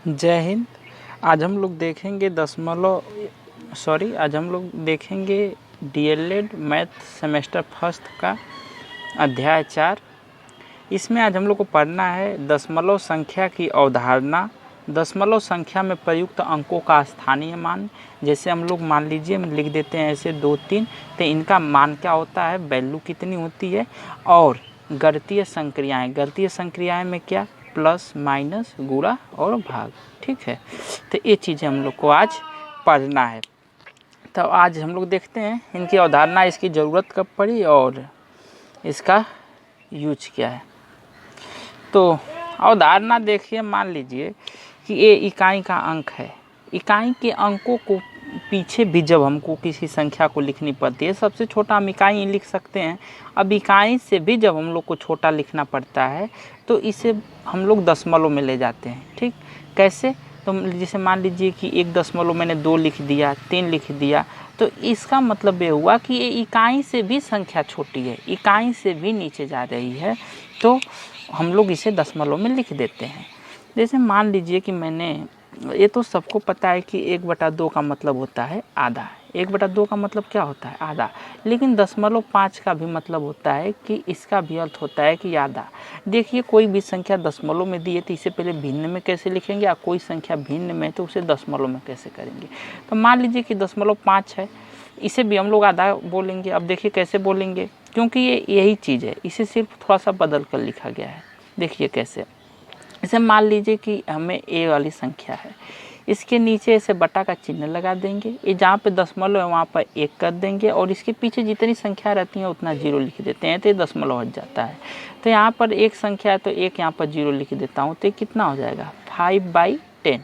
जय हिंद। आज हम लोग देखेंगे आज हम लोग देखेंगे डीएलएड मैथ सेमेस्टर फर्स्ट का अध्याय 4। इसमें आज हम लोग को पढ़ना है दशमलव संख्या की अवधारणा, दशमलव संख्या में प्रयुक्त अंकों का स्थानीय मान। जैसे हम लोग मान लीजिए लिख देते हैं ऐसे 2 3, तो इनका मान क्या होता है, वैल्यू कितनी होती है। और गणितीय संक्रियाएं में क्या, प्लस माइनस गुणा और भाग। ठीक है, तो ये चीज़ें हम लोग को आज पढ़ना है। तो आज हम लोग देखते हैं इनकी अवधारणा, इसकी ज़रूरत कब पड़ी और इसका यूज क्या है। तो अवधारणा देखिए, मान लीजिए कि ये इकाई का अंक है। इकाई के अंकों को पीछे भी जब हमको किसी संख्या को लिखनी पड़ती है, सबसे छोटा हम इकाई लिख सकते हैं। अब इकाई से भी जब हम लोग को छोटा लिखना पड़ता है तो इसे हम लोग दशमलव में ले जाते हैं। ठीक, कैसे? तो जैसे मान लीजिए कि 1 मैंने 2 लिख दिया, 3 लिख दिया, तो इसका मतलब ये हुआ कि ये इकाई से भी संख्या छोटी है, इकाई से भी नीचे जा रही है, तो हम लोग इसे दशमलव में लिख देते हैं। जैसे मान लीजिए कि मैंने, ये तो सबको पता है कि 1/2 का मतलब होता है आधा। 1/2 का मतलब क्या होता है, आधा। लेकिन 0.5 का भी मतलब होता है कि इसका भी अर्थ होता है कि आधा। देखिए, कोई भी संख्या दशमलव में दी है तो इसे पहले भिन्न में कैसे लिखेंगे, या कोई संख्या भिन्न में तो उसे दशमलव में कैसे करेंगे। तो मान लीजिए कि 0.5 है, इसे भी हम लोग आधा बोलेंगे। अब देखिए कैसे बोलेंगे, क्योंकि ये यही चीज़ है, इसे सिर्फ थोड़ा सा बदल कर लिखा गया है। देखिए कैसे, इसे मान लीजिए कि हमें ए वाली संख्या है, इसके नीचे इसे बटा का चिन्ह लगा देंगे। ये जहाँ पे दशमलव है वहाँ पर 1 कर देंगे, और इसके पीछे जितनी संख्या रहती हैं उतना 0 लिख देते हैं, तो ये दशमलव हट जाता है। तो यहाँ पर एक संख्या है तो एक यहाँ पर 0 लिख देता हूँ, तो ये कितना हो जाएगा, 5/10।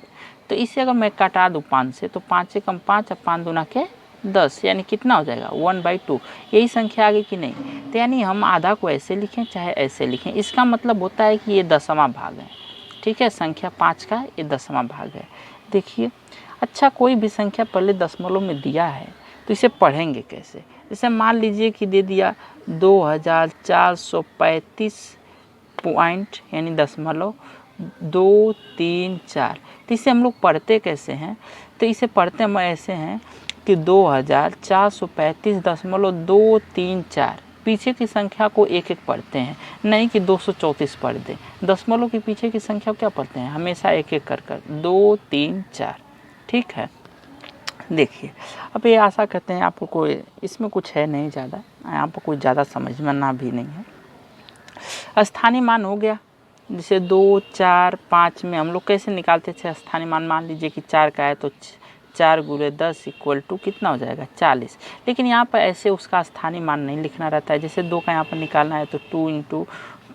तो इसे अगर मैं काटा दूँ 5 से, तो 5 से कम 5 और 5 दूना के 10, यानी कितना हो जाएगा, 1/2। यही संख्या आ गई कि नहीं। तो यानी हम आधा को ऐसे लिखें चाहे ऐसे लिखें, इसका मतलब होता है कि ये 10वां भाग है। ठीक है, संख्या 5 का ये 10वां भाग है। देखिए, अच्छा, कोई भी संख्या पहले दशमलव में दिया है तो इसे पढ़ेंगे कैसे। जैसे मान लीजिए कि दे दिया 2435 पॉइंट, यानी दशमलव 234, तो इसे हम लोग पढ़ते कैसे हैं। तो इसे पढ़ते हम ऐसे हैं कि 2435.234, पीछे की संख्या को एक एक पढ़ते हैं, नहीं कि 234 पढ़ दें। दशमलव के पीछे की संख्या क्या पढ़ते हैं, हमेशा एक एक कर 2 3 4। ठीक है, देखिए अब ये आशा करते हैं आपको कोई इसमें कुछ है नहीं ज़्यादा, आपको कुछ ज़्यादा समझना भी नहीं है। स्थानीय मान हो गया, जैसे 2 4 5 में हम लोग कैसे निकालते थे स्थानीय मान। मान लीजिए कि 4 का है तो 4 × 10 = कितना हो जाएगा, 40। लेकिन यहाँ पर ऐसे उसका स्थानीय मान नहीं लिखना रहता है। जैसे 2 का यहाँ पर निकालना है तो 2 ×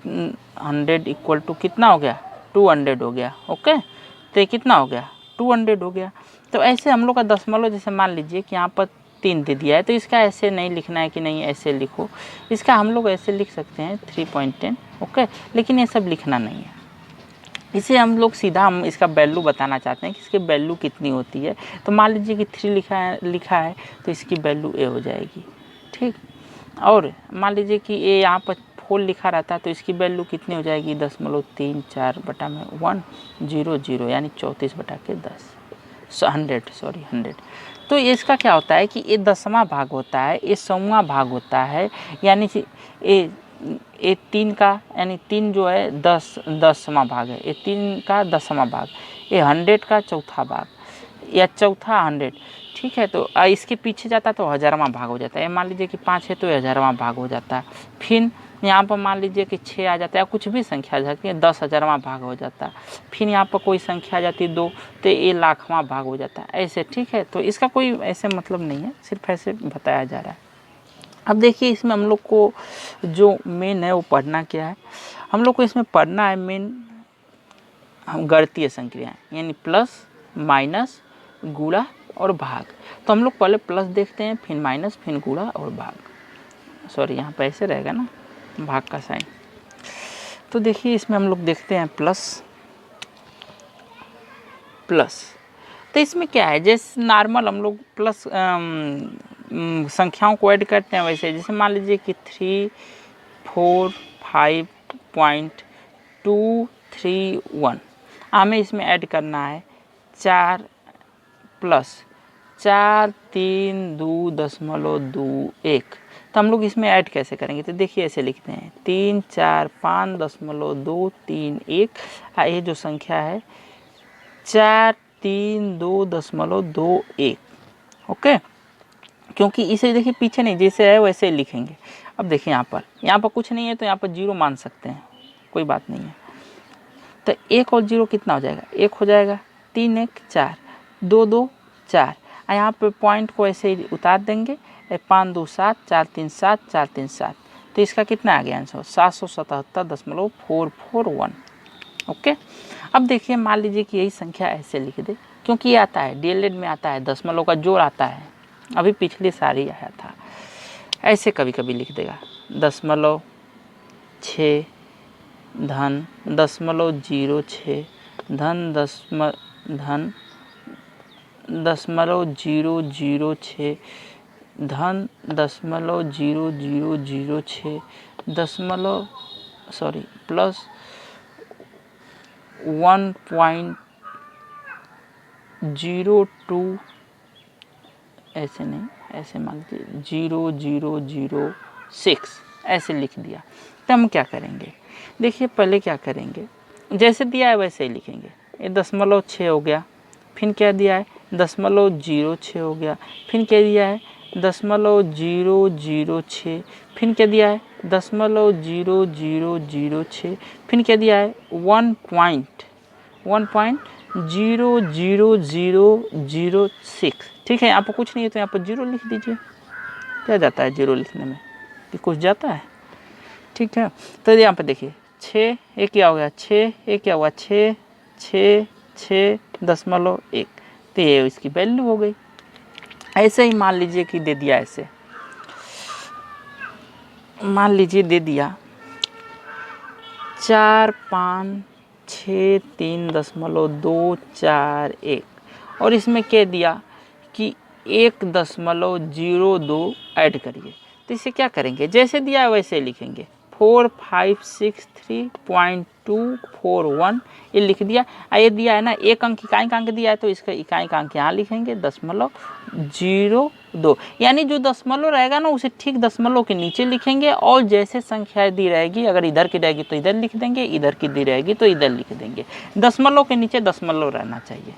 100 = कितना हो गया, 200 हो गया। ओके, तो कितना हो गया, 200 हो गया। तो ऐसे हम लोग का दशमलव, जैसे मान लीजिए कि यहाँ पर 3 दे दिया है, तो इसका ऐसे नहीं लिखना है कि नहीं ऐसे लिखो, इसका हम लोग ऐसे लिख सकते हैं 3.10। ओके, लेकिन ये सब लिखना नहीं है। इसे हम लोग सीधा हम इसका वैल्यू बताना चाहते हैं कि इसकी वैल्यू कितनी होती है। तो मान लीजिए कि 3 लिखा है तो इसकी वैल्यू ए हो जाएगी। ठीक, और मान लीजिए कि ये यहाँ पर 4 लिखा रहता है तो इसकी वैल्यू कितनी हो जाएगी, 0.34/100, यानी 34/10, 100। तो इसका क्या होता है कि ये 10वां भाग होता है, ये 100वां भाग होता है, यानी कि ये 3 का, यानी 3 जो है 10वां भाग है, ये 3 का 10वां भाग, ये 100 का चौथा भाग या चौथा 100। ठीक है, तो इसके पीछे जाता तो 1000वां भाग हो जाता है। मान लीजिए कि 5 है तो 1000वां भाग हो जाता है। फिर यहाँ पर मान लीजिए कि 6 आ जाता है, कुछ भी संख्या आ जाती है, 10,000वां भाग हो जाता है। फिर यहाँ पर कोई संख्या आ जाती है 2, तो ये लाखवां भाग हो जाता है, ऐसे। ठीक है, तो इसका कोई ऐसे मतलब नहीं है, सिर्फ ऐसे बताया जा रहा है। अब देखिए, इसमें हम लोग को जो मेन है वो पढ़ना क्या है, हम लोग को इसमें पढ़ना है मेन गणितीय संक्रियाएं, यानी प्लस माइनस गुणा और भाग। तो हम लोग पहले प्लस देखते हैं, फिर माइनस, फिर गुणा और भाग। सॉरी, यहाँ पर ऐसे रहेगा ना भाग का साइन। तो देखिए, इसमें हम लोग देखते हैं प्लस। तो इसमें क्या है, जैसे नॉर्मल हम लोग प्लस संख्याओं को ऐड करते हैं वैसे। जैसे मान लीजिए कि 345.231, हमें इसमें ऐड करना है 4 प्लस 4 3 2 दशमलव 2 1। तो हम लोग इसमें ऐड कैसे करेंगे, तो देखिए ऐसे लिखते हैं 3 4 5 दशमलव 2 3 1। ये जो संख्या है 4 3 2 दशमलव 2 1। ओके, क्योंकि इसे देखिए पीछे नहीं, जैसे है वैसे लिखेंगे। अब देखिए यहाँ पर कुछ नहीं है तो यहाँ पर 0 मान सकते हैं, कोई बात नहीं है। तो 1 और 0 कितना हो जाएगा, 1 हो जाएगा, 3 1 4 2 2 4। यहाँ पे पॉइंट को ऐसे ही उतार देंगे, 5 2 7 4 3 7 4 3 7। तो इसका कितना आ गया आंसर, 777.441। ओके, अब देखिए मान लीजिए कि यही संख्या ऐसे लिख दे, क्योंकि ये आता है डीएलएड में आता है, दशमलव का जोड़ आता है, अभी पिछले साल ही आया था। ऐसे कभी कभी लिख देगा 0.6 धन 0.06 धन 0.006 धन 0.0006 प्लस 1.02, ऐसे नहीं, ऐसे मान लीजिए 0006 ऐसे लिख दिया। तो हम क्या करेंगे, देखिए पहले क्या करेंगे, जैसे दिया है वैसे ही लिखेंगे। ये 0.6 हो गया, फिर क्या दिया है 0.06 हो गया, फिर क्या दिया है 0.006, फिर क्या दिया है 0.0006, फिर क्या दिया है 1.00006। ठीक है, यहाँ पर कुछ नहीं है तो यहाँ पर 0 लिख दीजिए। क्या जाता है 0 लिखने में, कि कुछ जाता है। ठीक है, तो यहाँ पर देखिए 6 एक क्या हो गया, 6 एक क्या हुआ 6 6 6.1। तो ये इसकी वैल्यू हो गई। ऐसे ही मान लीजिए कि दे दिया, ऐसे मान लीजिए दे दिया 4 5 6 3.241 और इसमें कह दिया कि 1.02 ऐड करिए। तो इसे क्या करेंगे, जैसे दिया है वैसे लिखेंगे, 4563.241 ये लिख दिया। ये दिया है ना, एक अंक इकाई का अंक दिया है तो इसका इकाई का अंक यहाँ लिखेंगे 0.02। यानी जो दशमलव रहेगा ना उसे ठीक दशमलव के नीचे लिखेंगे, और जैसे संख्या दी रहेगी, अगर इधर की रहेगी तो इधर लिख देंगे, इधर की दी रहेगी तो इधर लिख देंगे। दशमलव के नीचे दशमलव रहना चाहिए।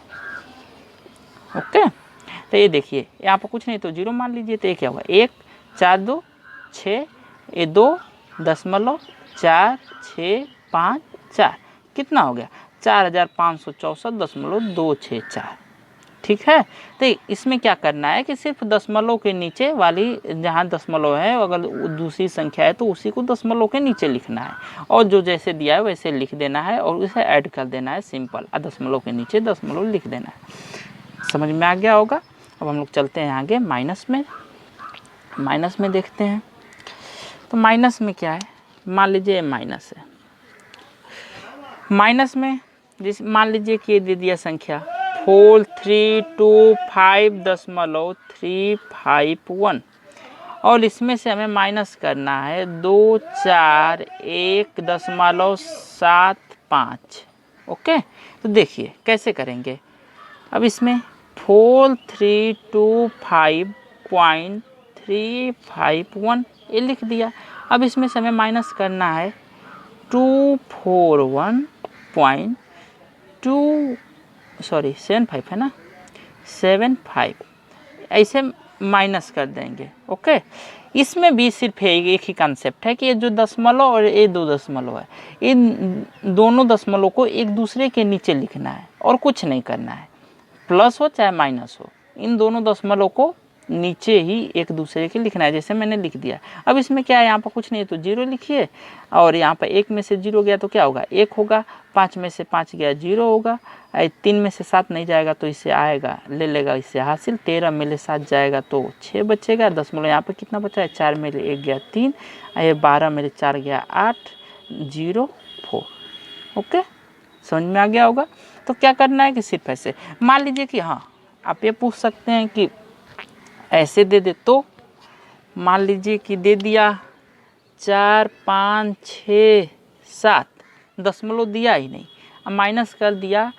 ओके, तो ये देखिए यहाँ पर कुछ नहीं तो 0 मान लीजिए। तो ये क्या होगा, 1 4 2 6 ये 2.465 कितना हो गया 4564.264। ठीक है, तो इसमें क्या करना है कि सिर्फ दशमलव के नीचे वाली जहाँ दशमलव है, अगर दूसरी संख्या है तो उसी को दशमलव के नीचे लिखना है, और जो जैसे दिया है वैसे लिख देना है और उसे ऐड कर देना है सिंपल, और दशमलव के नीचे दशमलव लिख देना है। समझ में आ गया होगा। अब हम लोग चलते हैं आगे माइनस में देखते हैं। तो माइनस में क्या है, मान लीजिए माइनस है, माइनस में जिस मान लीजिए कि ये दे दिया संख्या 4325.351 और इसमें से हमें माइनस करना है 241.75। ओके, तो देखिए कैसे करेंगे। अब इसमें 4325.351 ये लिख दिया। अब इसमें से हमें माइनस करना है 75 है ना, 75 ऐसे माइनस कर देंगे। ओके, इसमें भी सिर्फ एक ही कंसेप्ट है कि ये जो दशमलव और ये 2 दशमलव है, इन दोनों दशमलव को एक दूसरे के नीचे लिखना है और कुछ नहीं करना है, प्लस हो चाहे माइनस हो, इन दोनों दशमलव को नीचे ही एक दूसरे के लिखना है, जैसे मैंने लिख दिया। अब इसमें क्या है, यहाँ पर कुछ नहीं तो 0 लिखिए, और यहाँ पर 1 में से 0 गया तो क्या होगा 1 होगा, 5 में से 5 गया 0 होगा, 3 में से 7 नहीं जाएगा तो इससे आएगा, ले लेगा इससे हासिल, 13 में से 7 जाएगा तो 6 बचेगा, दशमलव यहाँ पर कितना बचा है 4 में से 1 गया 3, 12 में से 4 गया 8, 0 4। ओके, समझ में आ गया होगा। तो क्या करना है कि सिर्फ ऐसे मान लीजिए कि हाँ, आप ये पूछ सकते हैं कि ऐसे दे दे, तो मान लीजिए कि दे दिया 4 5 6 7, दशमलव दिया ही नहीं, अब माइनस कर दिया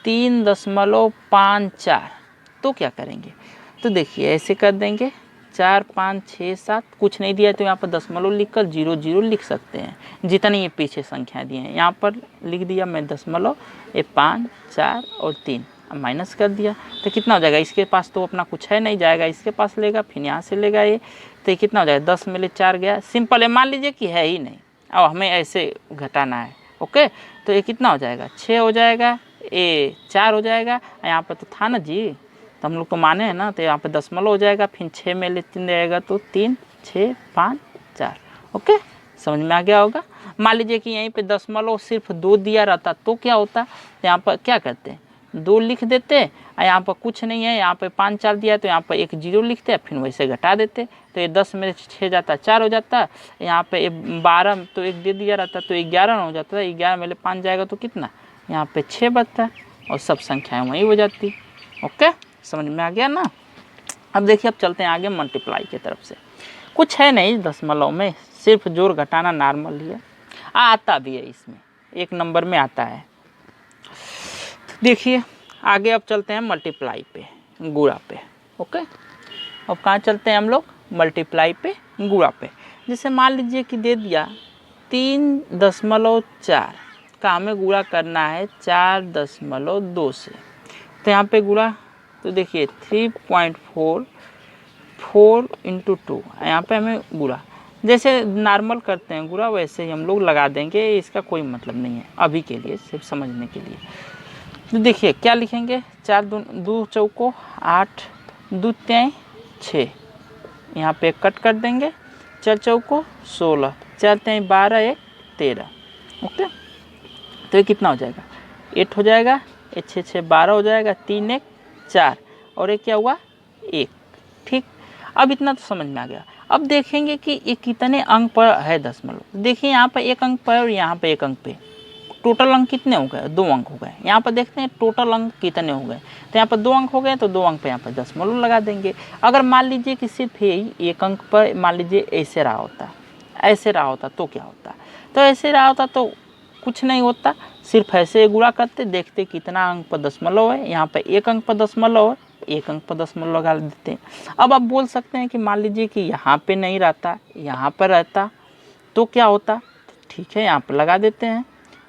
3.54, तो क्या करेंगे? तो देखिए ऐसे कर देंगे 4 5 6 7, कुछ नहीं दिया तो यहाँ पर दशमलव लिखकर 0 0 लिख सकते हैं। जितनी ये पीछे संख्या दी हैं यहाँ पर लिख दिया मैं दशमलव, ये 5 4 और 3। अब माइनस कर दिया तो कितना हो जाएगा? इसके पास तो अपना कुछ है नहीं, जाएगा इसके पास लेगा, फिर यहाँ से लेगा ये, तो ये कितना हो जाएगा? 10 में ले 4 गया, सिंपल है। मान लीजिए कि है ही नहीं, अब हमें ऐसे घटाना है। ओके, तो ये कितना हो जाएगा? 6 हो जाएगा, ये 4 हो जाएगा, यहाँ पर तो था ना जी, तो हम लोग तो माने हैं ना, तो यहाँ पे दशमलव हो जाएगा, फिर 6 में ले 3 जाएगा तो 3 6 5 4। ओके, समझ में आ गया होगा। मान लीजिए कि यहीं पे दशमलव सिर्फ 2 दिया रहता तो क्या होता? तो यहाँ पर क्या करते हैं? 2 लिख देते, और यहाँ पर कुछ नहीं है, यहाँ पे 5 4 दिया तो यहाँ पर एक 0 लिखते, फिर वैसे घटा देते, तो ये 10 में 6 जाता 4 हो जाता। यहाँ पे 12 तो एक दे दिया रहता तो 11 हो जाता, 11 में ले 5 जाएगा तो कितना? यहाँ पे 6 बचता, और सब संख्याएं वही हो जाती। ओके, समझ में आ गया ना। अब देखिए, अब चलते हैं आगे मल्टीप्लाई की तरफ से। कुछ है नहीं दशमलव में, सिर्फ जोड़ घटाना नॉर्मल ही है, आता भी है, इसमें 1 नंबर में आता है। तो देखिए आगे अब चलते हैं मल्टीप्लाई पे, गुणा पे। ओके, अब कहाँ चलते हैं हम लोग? मल्टीप्लाई पे, गुणा पे। जैसे मान लीजिए कि दे दिया 3.4 का हमें गुणा करना है 4.2 से, तो यहाँ पे गुणा, तो देखिए 3.4 4 × 2, यहाँ पे हमें गुणा जैसे नॉर्मल करते हैं गुणा वैसे ही हम लोग लगा देंगे, इसका कोई मतलब नहीं है अभी के लिए, सिर्फ समझने के लिए। तो देखिए क्या लिखेंगे? 4 2 चौको 8, 2 3 6, यहाँ पे कट कर देंगे, 4 चौको 16, 4 3 12, 1 13। ओके, तो ये कितना हो जाएगा? 8 हो जाएगा, 6 6 12 हो जाएगा, 3 1 4, और एक क्या हुआ? 1। ठीक, अब इतना तो समझ में आ गया। अब देखेंगे कि ये कितने अंक पर है दशमलव। देखिए यहाँ पर 1 अंक पर और यहाँ पे 1 अंक पे, टोटल अंक कितने हो गए? 2 अंक हो गए। यहाँ पर देखते हैं टोटल अंक कितने हो गए, तो यहाँ पर 2 अंक हो गए, तो 2 अंक पे यहाँ पर दशमलव लगा देंगे। अगर मान लीजिए कि सिर्फ यही 1 अंक पर मान लीजिए ऐसे रहा होता, ऐसे रहा होता तो क्या होता? तो ऐसे रहा होता तो कुछ नहीं होता, सिर्फ ऐसे गुणा करते, देखते कितना अंक पर दशमलव है। यहाँ पर 1 अंक पर दशमलव है, 1 अंक पर दशमलव लगा देते हैं। अब आप बोल सकते हैं कि मान लीजिए कि यहाँ पे नहीं रहता, यहाँ पर रहता तो क्या होता? ठीक है, यहाँ पर लगा देते हैं,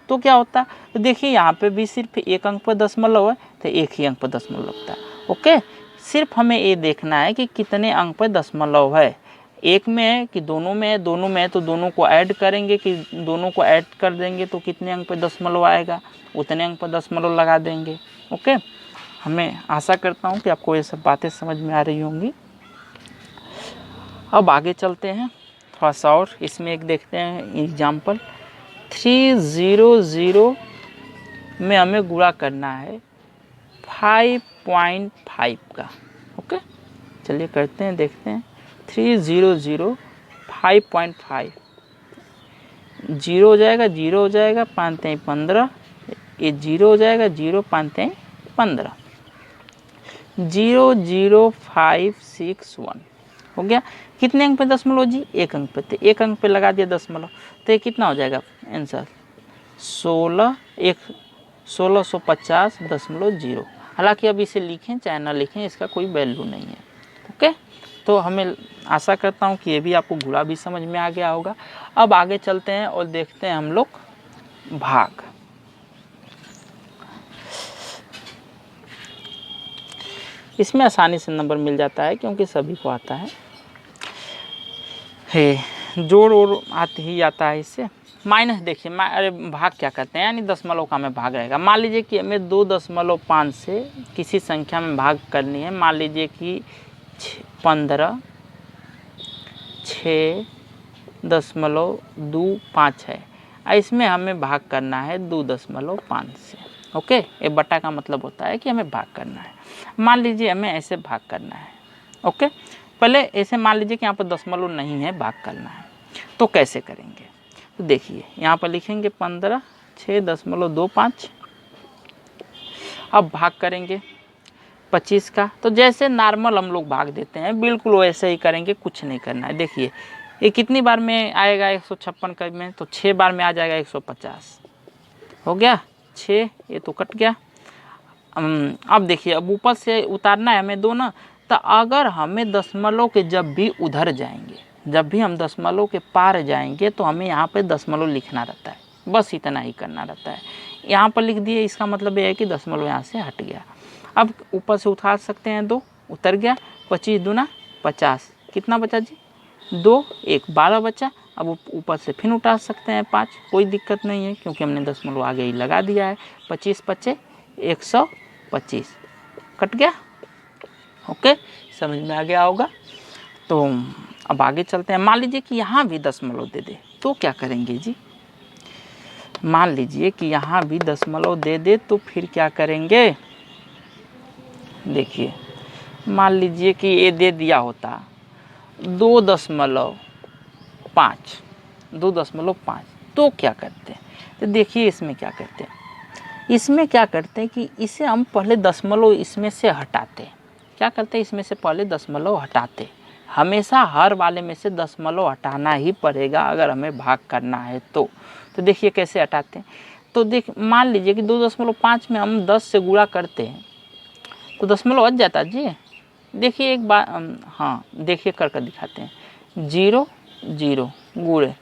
तो क्या होता? तो देखिए यहाँ पे भी सिर्फ 1 अंक पर दशमलव है, तो 1 ही अंक पर दशमलव लगता है। ओके, सिर्फ हमें ये देखना है कि कितने अंक पर दशमलव है, एक में है कि दोनों में है। दोनों में है तो दोनों को ऐड करेंगे, कि दोनों को ऐड कर देंगे तो कितने अंक पर दशमलव आएगा, उतने अंक पर दशमलव लगा देंगे। ओके, हमें आशा करता हूँ कि आपको ये सब बातें समझ में आ रही होंगी। अब आगे चलते हैं थोड़ा सा और, इसमें एक देखते हैं एग्जाम्पल। 300 में हमें गुणा करना है 5.5 का। ओके, चलिए करते हैं, देखते हैं। 300 5.5, 0 हो जाएगा, 0 हो जाएगा, 5 3 15, ये 0 हो जाएगा, 0 5 3 15, 0 0 5 6 1 हो गया। कितने अंक पे दशमलव जी? 1 अंक पे, तो 1 अंक पे लगा दिया दशमलव, तो ये कितना हो जाएगा आंसर? 1650.0। हालांकि अब इसे लिखें चाहे ना लिखें, इसका कोई वैल्यू नहीं है। ओके, तो हमें आशा करता हूँ कि ये भी आपको गुणा भी समझ में आ गया होगा। अब आगे चलते हैं और देखते हैं हम लोग भाग। इसमें आसानी से नंबर मिल जाता है क्योंकि सभी को आता है, जोड़ और आते ही आता है इससे। माइनस देखिए, अरे भाग क्या करते हैं, यानी दशमलव का हमें भाग रहेगा। मान लीजिए कि हमें 2.5 से किसी संख्या में भाग करनी है। मान लीजिए कि 15 6.25 है, इसमें हमें भाग करना है 2.5 से। ओके, ये बटा का मतलब होता है कि हमें भाग करना है। मान लीजिए हमें ऐसे भाग करना है। ओके, पहले ऐसे मान लीजिए कि यहाँ पर दशमलव नहीं है, भाग करना है, तो कैसे करेंगे? तो देखिए यहाँ पर लिखेंगे 15 6.25। अब भाग करेंगे 25 का, तो जैसे नॉर्मल हम लोग भाग देते हैं बिल्कुल वैसे ही करेंगे, कुछ नहीं करना है। देखिए ये कितनी बार में आएगा 156 में, तो 6 बार में आ जाएगा 150 हो गया। 6, ये तो कट गया। अब देखिए, अब ऊपर से उतारना है हमें 2 ना, तो अगर हमें दशमलव के जब भी उधर जाएंगे, जब भी हम दशमलव के पार जाएंगे तो हमें यहाँ पे दशमलव लिखना रहता है, बस इतना ही करना रहता है। यहाँ पर लिख दिए, इसका मतलब ये है कि दशमलव यहाँ से हट गया। अब ऊपर से उतार सकते हैं 2, उतर गया। 25 दूना 50, कितना बचा जी? 2, 1, 12 बचा। अब ऊपर से फिर उतार सकते हैं 5, कोई दिक्कत नहीं है क्योंकि हमने दशमलव आगे ही लगा दिया है। 25 पचे 125, कट गया। ओके, समझ में आ गया होगा। तो अब आगे चलते हैं। मान लीजिए कि यहाँ भी दशमलव दे दे तो क्या करेंगे जी? मान लीजिए कि यहाँ भी दशमलव दे दे तो फिर क्या करेंगे? देखिए, मान लीजिए कि ये दे दिया होता 2.5, 2.5, तो क्या करते हैं? तो देखिए इसमें क्या करते हैं, इसमें क्या करते हैं कि इसे हम पहले दशमलव इसमें से हटाते हैं। क्या करते हैं? इसमें से पहले दशमलव हटाते। हमेशा हर वाले में से दशमलव हटाना ही पड़ेगा अगर हमें भाग करना है तो देखिए कैसे हटाते हैं। तो मान लीजिए कि 2.5 में हम 10 से गुणा करते हैं तो दशमलव हट जाता जी। देखिए एक बार, हाँ देखिए कर दिखाते हैं। 0 0 गुणे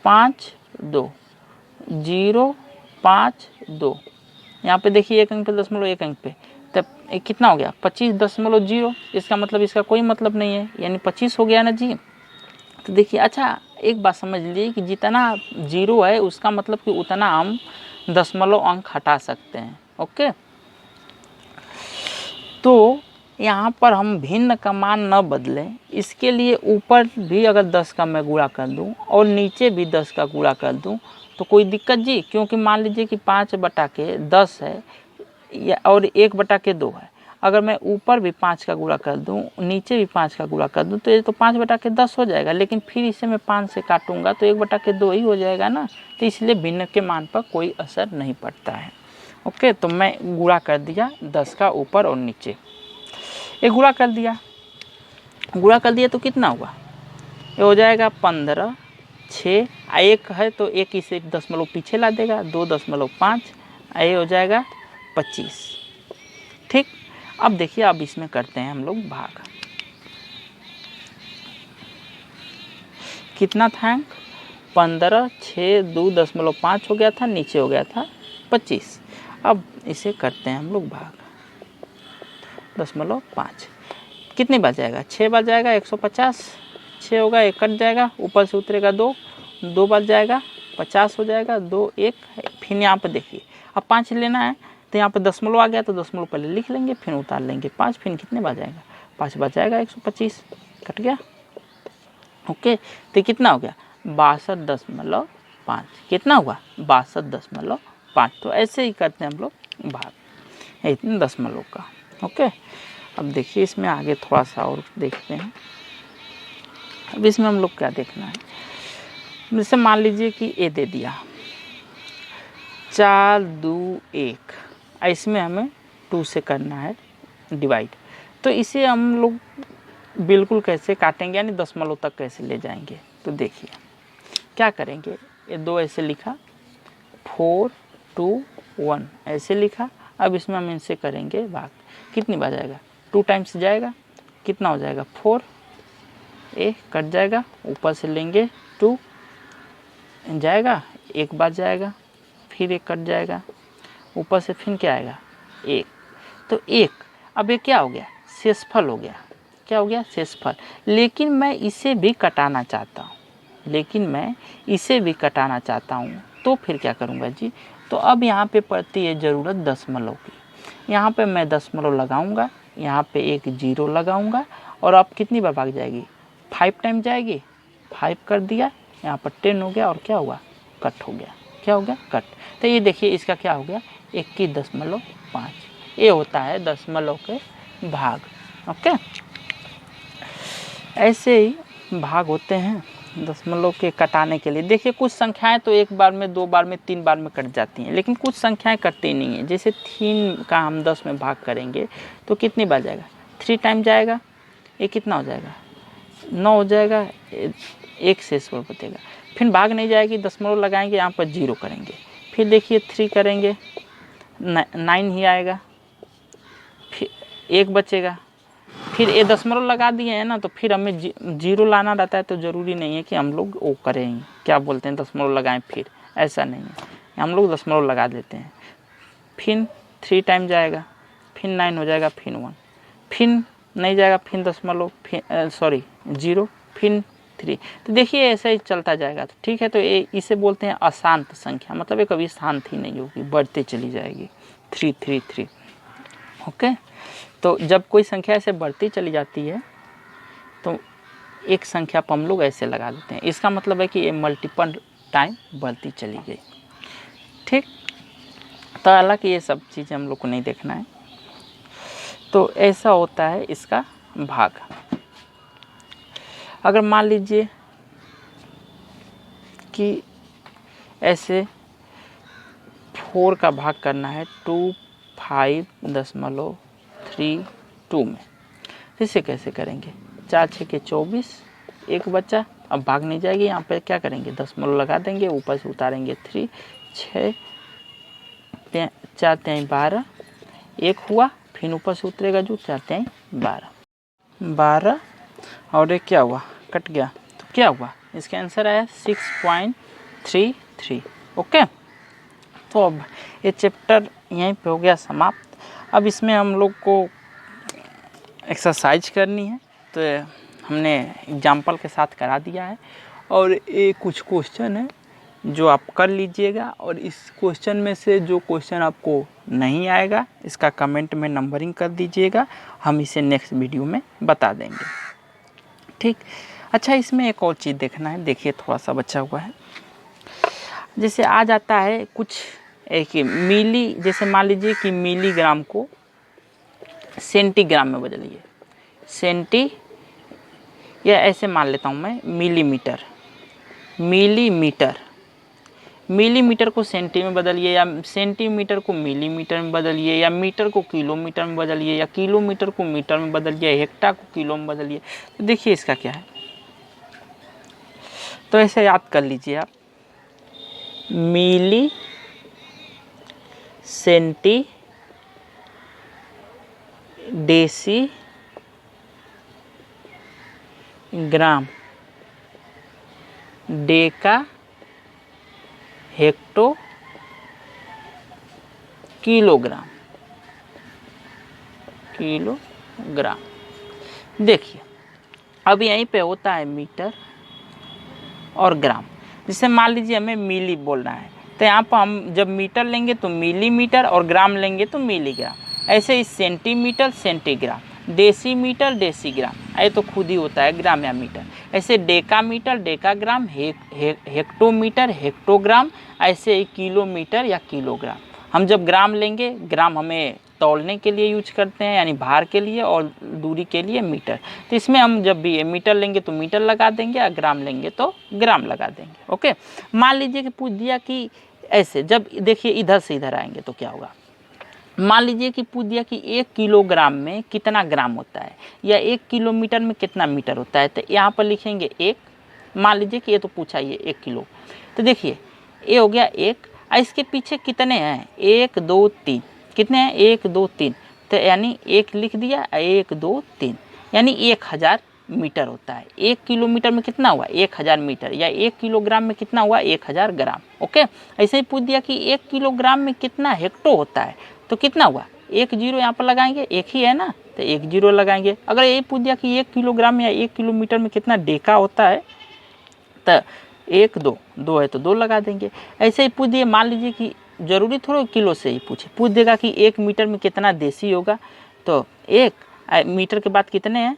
5 2, 0 5 2, यहाँ पे देखिए एक अंक पे दशमलव, एक अंक पे, तब कितना हो गया? 25.0। इसका मतलब इसका कोई मतलब नहीं है, यानी 25 हो गया ना जी। तो देखिए, अच्छा एक बात समझ लीजिए कि जितना 0 है उसका मतलब कि उतना हम दशमलव अंक हटा सकते हैं। ओके, तो यहाँ पर हम भिन्न का मान न बदलें, इसके लिए ऊपर भी अगर 10 का मैं गुणा कर दूँ और नीचे भी 10 का गुणा कर दूँ तो कोई दिक्कत जी? क्योंकि मान लीजिए कि 5/10 है और 1/2 है। अगर मैं ऊपर भी 5 का गुणा कर दूं, नीचे भी 5 का गुणा कर दूं तो ये तो 5/10 हो जाएगा, लेकिन फिर इसे मैं 5 से काटूंगा तो 1/2 ही हो जाएगा ना। तो इसलिए भिन्न के मान पर कोई असर नहीं पड़ता है। ओके, तो मैं गुणा कर दिया 10 का ऊपर और नीचे, ये गुणा कर दिया। गुणा कर दिया तो कितना हुआ? ये हो जाएगा 15, 6, 1 है तो 1 इसे दशमलव पीछे ला देगा, 2.5, ये हो जाएगा 25। ठीक, अब देखिए, अब इसमें करते हैं हम लोग भाग। कितना था अंक? 15, 6, 2.5 हो गया था, नीचे हो गया था 25। अब इसे करते हैं हम लोग भाग। 0.5 कितनी बार जाएगा? 6 बार जाएगा, 150। 6 होगा, 1 कट जाएगा, ऊपर से उतरेगा 2, 2 बार जाएगा, 50 हो जाएगा, 2 1। फिर यहाँ पर देखिए, अब 5 लेना है तो यहाँ पे दशमलव आ गया तो दशमलव पहले लिख लेंगे, फिर उतार लेंगे 5। फिर कितने बार जाएगा? 5 बार जाएगा, 125, कट गया। ओके, तो कितना हो गया? 62.5। कितना हुआ? 62.5। तो ऐसे ही करते हैं हम लोग भाग, इतने दशमलव का। ओके, अब देखिए इसमें आगे थोड़ा सा और देखते हैं। अब इसमें हम लोग क्या देखना है, जैसे मान लीजिए कि ए दे दिया 4 2 1, इसमें हमें 2 से करना है डिवाइड। तो इसे हम लोग बिल्कुल कैसे काटेंगे, यानी दशमलव तक कैसे ले जाएंगे? तो देखिए क्या करेंगे, ये 2 ऐसे लिखा, 4 2 1 ऐसे लिखा। अब इसमें हम इनसे करेंगे भाग। कितनी बार जाएगा? 2 टाइम्स जाएगा, कितना हो जाएगा? 4, ए कट जाएगा, ऊपर से लेंगे 2 जाएगा, 1 बार जाएगा, फिर 1 कट जाएगा, ऊपर से फिर क्या आएगा? 1। तो 1, अब ये क्या हो गया? शेषफल हो गया। क्या हो गया? शेषफल। लेकिन मैं इसे भी कटाना चाहता हूँ, तो फिर क्या करूँगा जी? तो अब यहाँ पे पड़ती है ज़रूरत दशमलव की। यहाँ पे मैं दशमलव लगाऊंगा, यहाँ पे एक 0 लगाऊंगा, और अब कितनी बार भाग जाएगी? 5 टाइम जाएगी। 5 कर दिया, यहाँ पर 10 हो गया, और क्या हुआ? कट हो गया। क्या हो गया? कट। तो ये देखिए इसका क्या हो गया? 21.5। ये होता है दशमलव के भाग। ओके, ऐसे ही भाग होते हैं दशमलव के कटाने के लिए। देखिए कुछ संख्याएं तो 1 बार में, 2 बार में, 3 बार में कट जाती हैं, लेकिन कुछ संख्याएं कटती नहीं है। जैसे 3 का हम 10 में भाग करेंगे तो कितनी बार जाएगा? 3 टाइम जाएगा। ये कितना हो जाएगा? 9 हो जाएगा, 1 शेष पर बचेगा। फिर भाग नहीं जाएगी, दशमलव लगाएंगे, यहाँ पर 0 करेंगे, फिर देखिए 3 करेंगे, 9 ही आएगा, फिर 1 बचेगा, फिर ये दशमलव लगा दिए हैं ना, तो फिर हमें 0 लाना रहता है। तो ज़रूरी नहीं है कि हम लोग वो करें, क्या बोलते हैं, दशमलव लगाएं, फिर ऐसा नहीं है, हम लोग दशमलव लगा देते हैं। फिर 3 टाइम जाएगा, फिर 9 हो जाएगा, फिर 1, फिर नहीं जाएगा, फिर दशमलव, फिर 0, फिर 3। तो देखिए ऐसा ही चलता जाएगा। तो ठीक है, तो ये इसे बोलते हैं अशांत संख्या, मतलब ये कभी शांत ही नहीं होगी, बढ़ते चली जाएगी, 3 3 3। ओके, तो जब कोई संख्या ऐसे बढ़ती चली जाती है तो एक संख्या पर हम लोग ऐसे लगा देते हैं, इसका मतलब है कि ये मल्टीपल टाइम बढ़ती चली गई। ठीक, तो हालांकि ये सब चीज़ें हम लोग को नहीं देखना है। तो ऐसा होता है इसका भाग। अगर मान लीजिए कि ऐसे 4 का भाग करना है 25.32 में, तो इसे कैसे करेंगे? 4 6 के 24, 1 बचा, अब भाग नहीं जाएगी, यहाँ पे क्या करेंगे, दशमलव लगा देंगे, ऊपर से उतारेंगे 3, 6 4 3 12, 1 हुआ, फिर ऊपर से उतरेगा जो 4 3 12 और एक क्या हुआ, कट गया, तो क्या हुआ, इसका आंसर आया 6.33। ओके, तो अब ये चैप्टर यहीं पे हो गया समाप्त। अब इसमें हम लोग को एक्सरसाइज करनी है, तो हमने एग्जाम्पल के साथ करा दिया है, और ये कुछ क्वेश्चन है जो आप कर लीजिएगा, और इस क्वेश्चन में से जो क्वेश्चन आपको नहीं आएगा इसका कमेंट में नंबरिंग कर दीजिएगा, हम इसे नेक्स्ट वीडियो में बता देंगे। ठीक, अच्छा, इसमें एक और चीज़ देखना है, देखिए थोड़ा सा बचा हुआ है। जैसे आ जाता है कुछ एक मिली, जैसे मान लीजिए कि मिलीग्राम को सेंटीग्राम में बदलिए, सेंटी, या ऐसे मान लेता हूँ मैं मिलीमीटर, मिलीमीटर को सेंटी में बदलिए, या सेंटीमीटर को मिलीमीटर में बदलिए, या मीटर को किलोमीटर में बदलिए, या किलोमीटर को मीटर में बदलिए, हेक्टा को किलो में बदलिए। तो देखिए इसका क्या है, तो ऐसे याद कर लीजिए आप, मिली, सेंटी, डेसी, ग्राम, डेका, हेक्टो, किलोग्राम। देखिए अब यहीं पे होता है मीटर और ग्राम। जैसे मान लीजिए हमें मिली बोलना है, तो यहाँ पर हम जब मीटर लेंगे तो मिलीमीटर, और ग्राम लेंगे तो मिलीग्राम। ऐसे ही सेंटीमीटर सेंटीग्राम, डेसीमीटर डेसीग्राम, ये तो खुद ही होता है ग्राम या मीटर। ऐसे डेकामीटर डेकाग्राम, हेक्टोमीटर हेक्टोग्राम, ऐसे ही किलोमीटर या किलोग्राम। हम जब ग्राम लेंगे, ग्राम हमें तौलने के लिए यूज करते हैं, यानी भार के लिए, और दूरी के लिए मीटर। तो इसमें हम जब भी मीटर लेंगे तो मीटर लगा देंगे, और ग्राम लेंगे तो ग्राम लगा देंगे। ओके, मान लीजिए कि पूछ दिया कि ऐसे, जब देखिए इधर से इधर आएंगे तो क्या होगा, मान लीजिए कि पूछ दिया कि 1 किलोग्राम में कितना ग्राम होता है, या 1 किलोमीटर में कितना मीटर होता है। तो यहाँ पर लिखेंगे 1, मान लीजिए कि ये तो पूछा ही है 1 किलो, तो देखिए ये हो गया 1, इसके पीछे कितने हैं, 1 2 3, कितने हैं, 1 2 3, तो यानी 1 लिख दिया, 1 2 3, यानी 1000 मीटर होता है। 1 किलोमीटर में कितना हुआ, 1000 मीटर, या 1 किलोग्राम में कितना हुआ, 1000 ग्राम। ओके, ऐसे ही पूछ दिया कि 1 किलोग्राम में कितना हेक्टो होता है, तो कितना हुआ, 1 0 यहाँ पर लगाएंगे, एक ही है ना, तो 1 0 लगाएंगे। अगर ये पूछ दिया कि 1 किलोग्राम या 1 किलोमीटर में कितना डेका होता है, तो 1 2 है तो 2 लगा देंगे। ऐसे ही पूछ दिए, मान लीजिए कि जरूरी थोड़ा किलो से ही पूछ देगा कि 1 मीटर में कितना देसी होगा, तो 1 मीटर के बाद कितने हैं,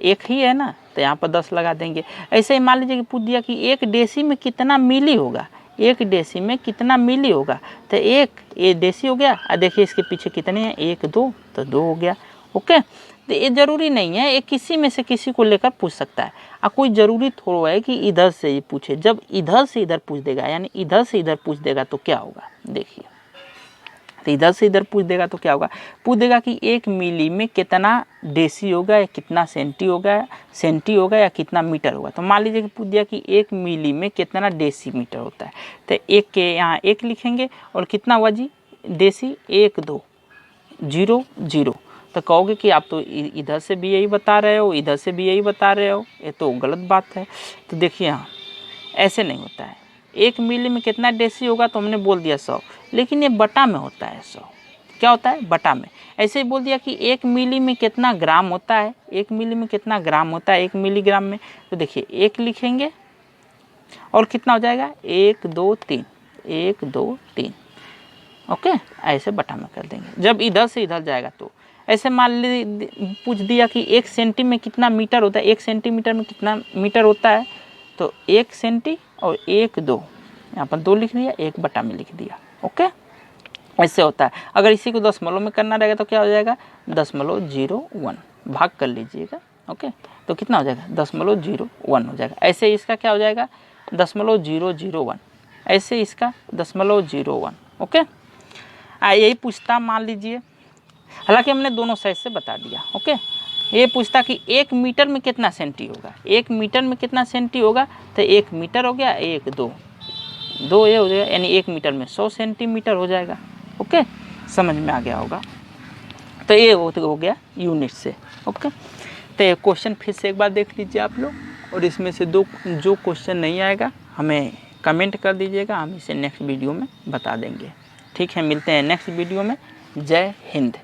1 ही है ना, तो यहाँ पर 10 लगा देंगे। ऐसे ही मान लीजिए कि पूछ दिया कि 1 डेसी में कितना मिली होगा, 1 डेसी में कितना मिली होगा, तो 1 ये डेसी हो गया, और देखिए इसके पीछे कितने हैं, 1 2, तो 2 हो गया। ओके, तो ये ज़रूरी नहीं है, ये किसी में से किसी को लेकर पूछ सकता है। कोई ज़रूरी थोड़ा है कि इधर से ही पूछे। जब इधर से इधर पूछ देगा, यानी इधर से इधर पूछ देगा, तो क्या होगा, देखिए, तो इधर से इधर पूछ देगा तो क्या होगा, पूछ देगा कि 1 मिली में कितना डेसी होगा, या कितना सेंटी होगा, या कितना मीटर होगा। तो मान लीजिए कि पूछ दिया कि 1 मिली में कितना डेसीमीटर होता है, तो 1 के यहाँ 1 लिखेंगे, और कितना हुआ जी, देसी 1 2 0 0। तो कहोगे कि आप तो इधर से भी यही बता रहे हो, इधर से भी यही बता रहे हो, ये तो गलत बात है। तो देखिए यहाँ ऐसे नहीं होता है। 1 मिली में कितना डेसी होगा तो हमने बोल दिया 100, लेकिन ये बटा में होता है 100। क्या होता है? बटा में। ऐसे ही बोल दिया कि 1 मिली में कितना ग्राम होता है, 1 मिली में कितना ग्राम होता है 1 मिलीग्राम में। तो देखिए 1 लिखेंगे और कितना हो जाएगा 1 2 3, 1 2 3। ओके, ऐसे बटा में कर देंगे। जब इधर से इधर जाएगा तो ऐसे मान ली पूछ दिया कि 1 सेंटी में कितना मीटर होता है, 1 सेंटीमीटर में कितना मीटर होता है। तो 1 सेंटी और 1 2, यहाँ पर 2 लिख दिया, 1 बटा में लिख दिया। ओके, ऐसे होता है। अगर इसी को दशमलव में करना रहेगा तो क्या हो जाएगा 0.01, भाग कर लीजिएगा। ओके, तो कितना हो जाएगा 0.01 हो जाएगा। ऐसे इसका क्या हो जाएगा 0.001, ऐसे इसका 0.01। ओके, यही पूछता मान लीजिए, हालांकि हमने दोनों साइड से बता दिया। ओके, ये पूछता कि 1 मीटर में कितना सेंटी होगा, 1 मीटर में कितना सेंटी होगा। तो 1 मीटर हो गया, 1 2 2 ये हो जाएगा, यानी 1 मीटर में 100 सेंटीमीटर हो जाएगा। ओके, समझ में आ गया होगा। तो ये हो गया यूनिट से। ओके, तो ये क्वेश्चन फिर से एक बार देख लीजिए आप लोग, और इसमें से जो क्वेश्चन नहीं आएगा हमें कमेंट कर दीजिएगा, हम इसे नेक्स्ट वीडियो में बता देंगे। ठीक है, मिलते हैं नेक्स्ट वीडियो में। जय हिंद।